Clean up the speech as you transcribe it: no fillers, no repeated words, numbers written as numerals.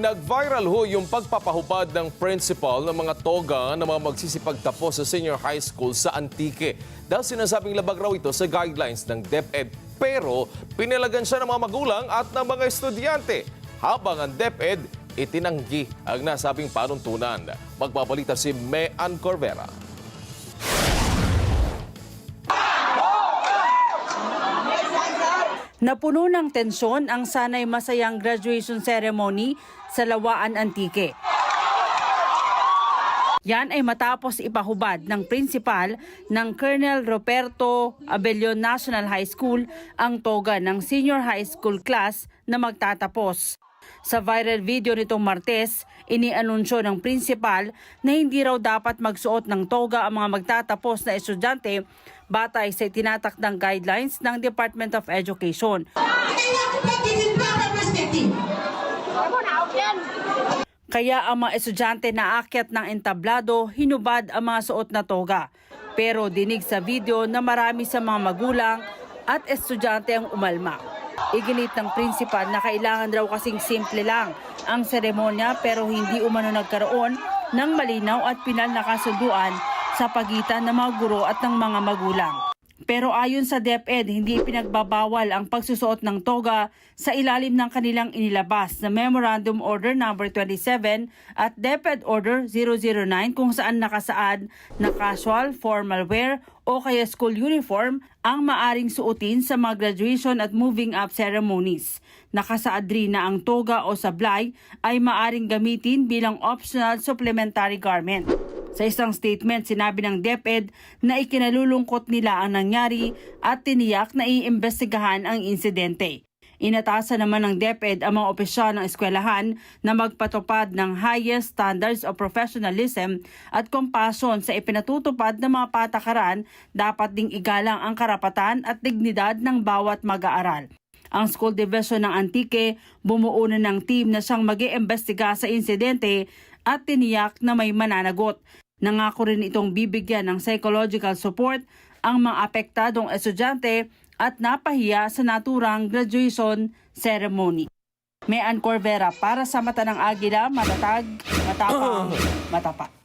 Nag-viral ho yung pagpapahubad ng principal ng mga toga na mga magsisipagtapos sa senior high school sa Antique. Dahil sinasabing labag raw ito sa guidelines ng DepEd. Pero pinalagan siya ng mga magulang at ng mga estudyante. Habang ang DepEd itinanggi ang nasabing panuntunan. Magbabalita si Mean Corvera. Napuno ng tensyon ang sanay masayang graduation ceremony sa Lawaan Antique. Yan ay matapos ipahubad ng principal ng Colonel Roberto Abellon National High School ang toga ng senior high school class na magtatapos. Sa viral video nitong Martes, inianunsyo ng principal na hindi raw dapat magsuot ng toga ang mga magtatapos na estudyante batay sa tinatakdang guidelines ng Department of Education. Kaya ang mga estudyante na aakyat ng entablado, hinubad ang mga suot na toga. Pero dinig sa video na marami sa mga magulang at estudyante ang umalma. Iginit ng principal na kailangan raw kasing simple lang ang seremonya pero hindi umano nagkaroon ng malinaw at pinal na kasunduan sa pagitan ng mga guro at ng mga magulang. Pero ayon sa DepEd, hindi pinagbabawal ang pagsusuot ng toga sa ilalim ng kanilang inilabas na Memorandum Order No. 27 at DepEd Order 009 kung saan nakasaad na casual, formal wear o kaya school uniform ang maaring suotin sa mga graduation at moving up ceremonies. Nakasaad rin na ang toga o sablay ay maaring gamitin bilang optional supplementary garment. Sa isang statement, sinabi ng DepEd na ikinalulungkot nila ang nangyari at tiniyak na iimbestigahan ang insidente. Inatasan naman ng DepEd ang mga opisyal ng eskwelahan na magpatupad ng highest standards of professionalism at compassion sa ipinatutupad ng mga patakaran, dapat ding igalang ang karapatan at dignidad ng bawat mag-aaral. Ang School Division ng Antique bumuo na ng team na siyang mag-iimbestiga sa insidente at tiniyak na may mananagot. Nangako rin itong bibigyan ng psychological support ang mga apektadong estudyante at napahiya sa naturang graduation ceremony. Mean Corvera para sa Mata ng Agila, matatag, matapang, matapat.